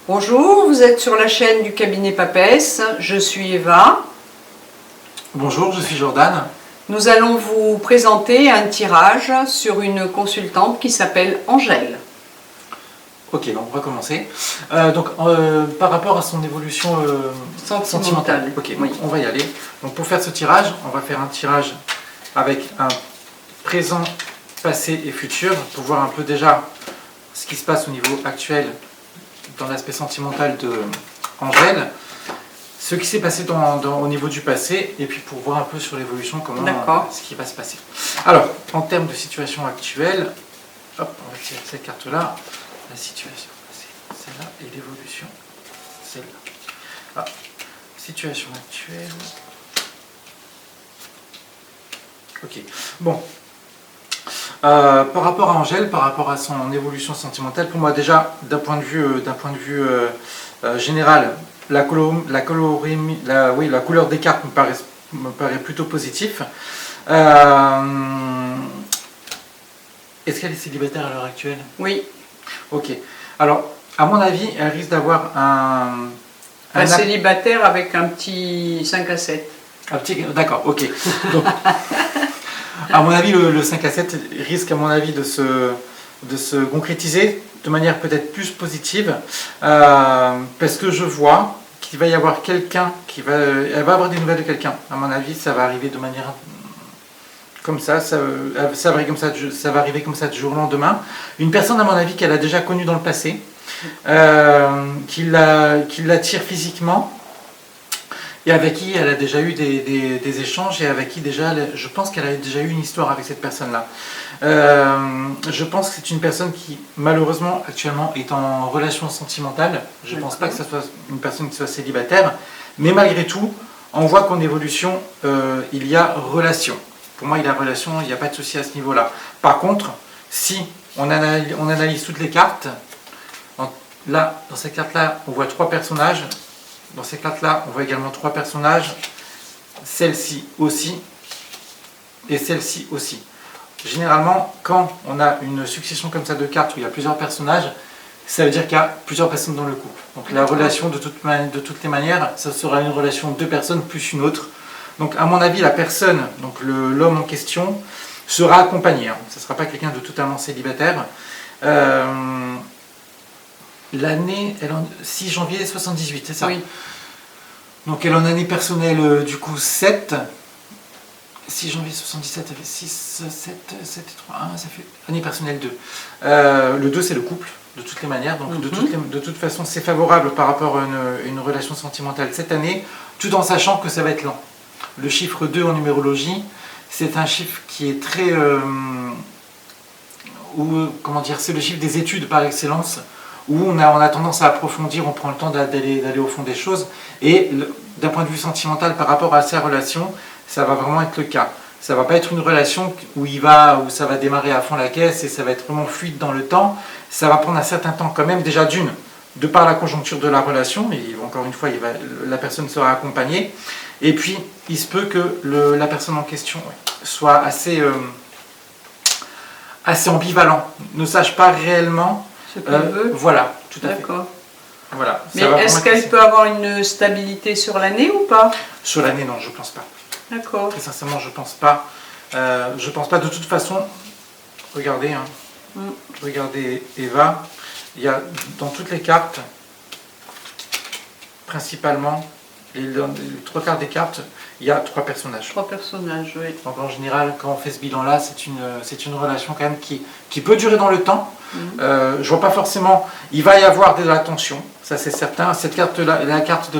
Bonjour, vous êtes sur la chaîne du cabinet Papès, je suis Eva. Bonjour, je suis Jordan. Nous allons vous présenter un tirage sur une consultante qui s'appelle Angèle. Ok, donc on va commencer. Par rapport à son évolution sentimentale. Ok, oui. On va y aller. Donc pour faire ce tirage, on va faire un tirage avec un présent, passé et futur pour voir un peu déjà ce qui se passe au niveau actuel dans l'aspect sentimental de Angèle, ce qui s'est passé au niveau du passé, et puis pour voir un peu sur l'évolution, ce qui va se passer. Alors, en termes de situation actuelle, hop, on va tirer cette carte-là, la situation passée, celle-là, et l'évolution, celle-là. Ah, situation actuelle. Ok, bon. Par rapport à Angèle, par rapport à son évolution sentimentale, pour moi déjà, d'un point de vue général, la couleur des cartes me paraît plutôt positif. Est-ce qu'elle est célibataire à l'heure actuelle? Oui. Ok. Alors, à mon avis, elle risque d'avoir un célibataire avec un petit 5 à 7. D'accord, ok. Donc, à mon avis, le 5 à 7 risque, à mon avis, de se concrétiser de manière peut-être plus positive, parce que je vois qu'il va y avoir quelqu'un elle va avoir des nouvelles de quelqu'un. À mon avis, ça va arriver de manière comme ça va arriver comme ça du jour au lendemain. Une personne, à mon avis, qu'elle a déjà connue dans le passé, qui l'attire physiquement, et avec qui elle a déjà eu des échanges, et avec qui déjà, je pense qu'elle a déjà eu une histoire avec cette personne-là. Je pense que c'est une personne qui, malheureusement, actuellement, est en relation sentimentale. Je ne pense pas que ce soit une personne qui soit célibataire, mais malgré tout, on voit qu'en évolution, il y a relation. Pour moi, il y a relation, il n'y a pas de souci à ce niveau-là. Par contre, si on analyse toutes les cartes, là, dans cette carte-là, on voit 3 personnages. Dans ces cartes-là, on voit également 3 personnages, celle-ci aussi, et celle-ci aussi. Généralement, quand on a une succession comme ça de cartes où il y a plusieurs personnages, ça veut dire qu'il y a plusieurs personnes dans le couple. Donc la relation, de toutes les manières, ça sera une relation de 2 personnes plus une autre. Donc à mon avis, la personne, donc l'homme en question, sera accompagné. Ce ne sera pas quelqu'un de totalement célibataire. L'année, 6 janvier 78, c'est ça? Oui. Donc elle en année personnelle, du coup 7. 6 janvier 77, ça fait 6, 7 et 3, 1, ça fait année personnelle 2. Le 2, c'est le couple, de toutes les manières. Donc de toute façon, c'est favorable par rapport à une relation sentimentale cette année, tout en sachant que ça va être lent. Le chiffre 2 en numérologie, c'est un chiffre qui est très... c'est le chiffre des études par excellence, où on a tendance à approfondir, on prend le temps d'aller au fond des choses, et d'un point de vue sentimental par rapport à sa relation, ça va vraiment être le cas. Ça ne va pas être une relation où ça va démarrer à fond la caisse et ça va être vraiment fluide dans le temps. Ça va prendre un certain temps quand même, déjà de par la conjoncture de la relation, mais encore une fois, la personne sera accompagnée. Et puis, il se peut que la personne en question soit assez ambivalent, ne sache pas réellement. Voilà, tout à fait. D'accord. Voilà, mais est-ce qu'elle peut avoir une stabilité sur l'année ou pas? Sur l'année, non, je pense pas. D'accord. Très sincèrement, je pense pas. Je pense pas. De toute façon, regardez, regardez Eva, il y a dans toutes les cartes, principalement, les 3 quarts des cartes, il y a 3 personnages. 3 personnages, oui. Donc en général, quand on fait ce bilan-là, c'est une relation quand même qui peut durer dans le temps. Je vois pas forcément. Il va y avoir de la tension, ça c'est certain. Cette carte-là, la carte de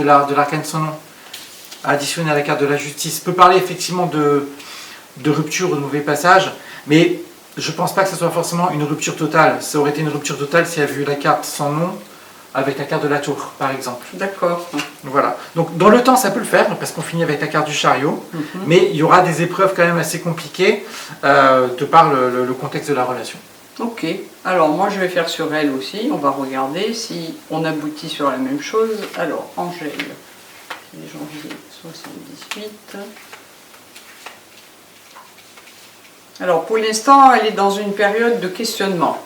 l'arcane sans nom, additionnée à la carte de la justice, peut parler effectivement de rupture, de mauvais passage, mais je pense pas que ce soit forcément une rupture totale. Ça aurait été une rupture totale si elle avait vu la carte sans nom avec la carte de la tour, par exemple. D'accord. Voilà. Donc dans le temps, ça peut le faire, parce qu'on finit avec la carte du chariot, mais il y aura des épreuves quand même assez compliquées de par le contexte de la relation. Ok. Alors moi, je vais faire sur elle aussi. On va regarder si on aboutit sur la même chose. Alors, Angèle, janvier 78. Alors pour l'instant, elle est dans une période de questionnement.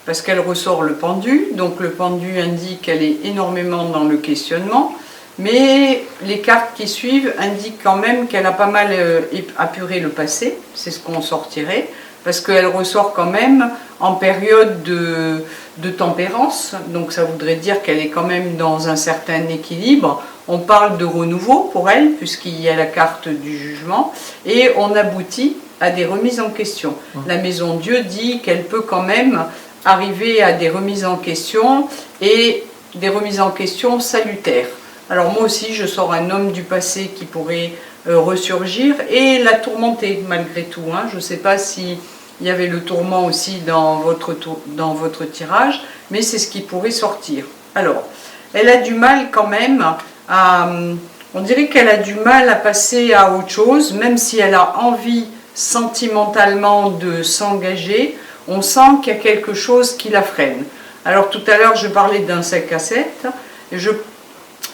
parce qu'elle ressort le pendu. Donc le pendu indique qu'elle est énormément dans le questionnement. Mais les cartes qui suivent indiquent quand même qu'elle a pas mal apuré le passé. C'est ce qu'on sortirait. Parce qu'elle ressort quand même en période de tempérance. Donc ça voudrait dire qu'elle est quand même dans un certain équilibre. On parle de renouveau pour elle, puisqu'il y a la carte du jugement. Et on aboutit à des remises en question. La Maison Dieu dit qu'elle peut quand même arriver à des remises en question et des remises en question salutaires. Alors moi aussi je sors un homme du passé qui pourrait ressurgir et la tourmenter malgré tout. Hein. Je ne sais pas s'il y avait le tourment aussi dans votre tirage, mais c'est ce qui pourrait sortir. Alors, elle a du mal quand même à... On dirait qu'elle a du mal à passer à autre chose, même si elle a envie sentimentalement de s'engager, on sent qu'il y a quelque chose qui la freine. Alors tout à l'heure je parlais d'un 5 à 7,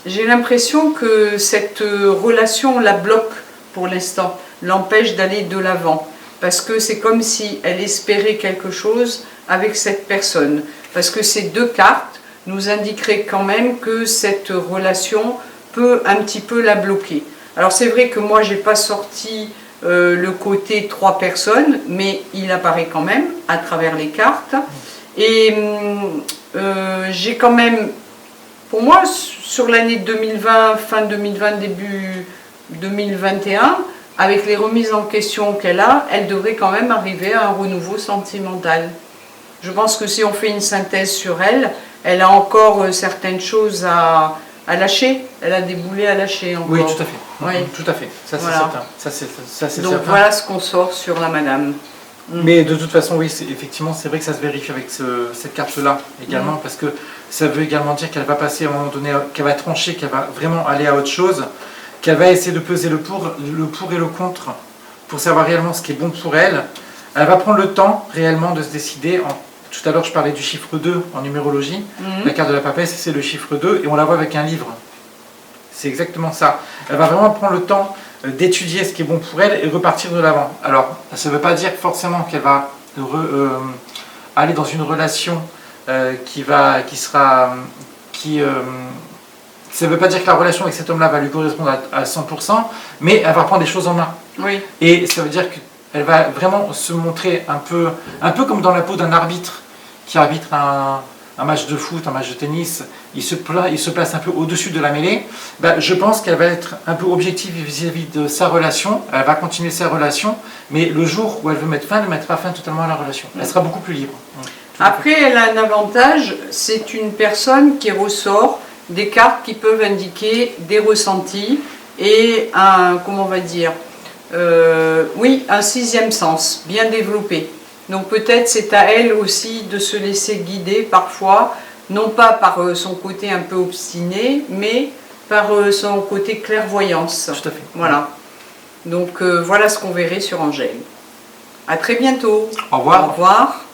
j'ai l'impression que cette relation la bloque pour l'instant, l'empêche d'aller de l'avant, parce que c'est comme si elle espérait quelque chose avec cette personne, parce que ces deux cartes nous indiqueraient quand même que cette relation peut un petit peu la bloquer. Alors c'est vrai que moi j'ai pas sorti le côté 3 personnes, mais il apparaît quand même à travers les cartes, et j'ai quand même, pour moi, sur l'année 2020, fin 2020, début 2021, avec les remises en question qu'elle a, elle devrait quand même arriver à un renouveau sentimental. Je pense que si on fait une synthèse sur elle, elle a encore certaines choses à lâcher. Elle a des boulets à lâcher encore. Oui, tout à fait. Oui. Tout à fait. Ça, c'est Voilà. certain. Ça, c'est Donc certain. voilà ce qu'on sort sur la madame. Mais de toute façon, oui, effectivement, c'est vrai que ça se vérifie avec cette carte-là également, parce que ça veut également dire qu'elle va passer à un moment donné, qu'elle va trancher, qu'elle va vraiment aller à autre chose, qu'elle va essayer de peser le pour et le contre pour savoir réellement ce qui est bon pour elle. Elle va prendre le temps réellement de se décider. Tout à l'heure, je parlais du chiffre 2 en numérologie. La carte de la papesse, c'est le chiffre 2 et on la voit avec un livre. C'est exactement ça. Elle va vraiment prendre le temps d'étudier ce qui est bon pour elle et repartir de l'avant. Alors, ça ne veut pas dire forcément qu'elle va aller dans une relation ça ne veut pas dire que la relation avec cet homme-là va lui correspondre à 100%, mais elle va prendre des choses en main. Oui. Et ça veut dire qu'elle va vraiment se montrer un peu comme dans la peau d'un arbitre qui arbitre un match de foot, un match de tennis, il se place un peu au-dessus de la mêlée. Ben, je pense qu'elle va être un peu objective vis-à-vis de sa relation, elle va continuer sa relation, mais le jour où elle veut mettre fin, elle mettra fin totalement à la relation. Elle sera beaucoup plus libre. Après, elle a un avantage, c'est une personne qui ressort des cartes qui peuvent indiquer des ressentis et un, comment on va dire, oui, un 6e sens bien développé. Donc peut-être c'est à elle aussi de se laisser guider parfois, non pas par son côté un peu obstiné, mais par son côté clairvoyance. Tout à fait. Voilà. Donc voilà ce qu'on verrait sur Angèle. À très bientôt. Au revoir. Au revoir.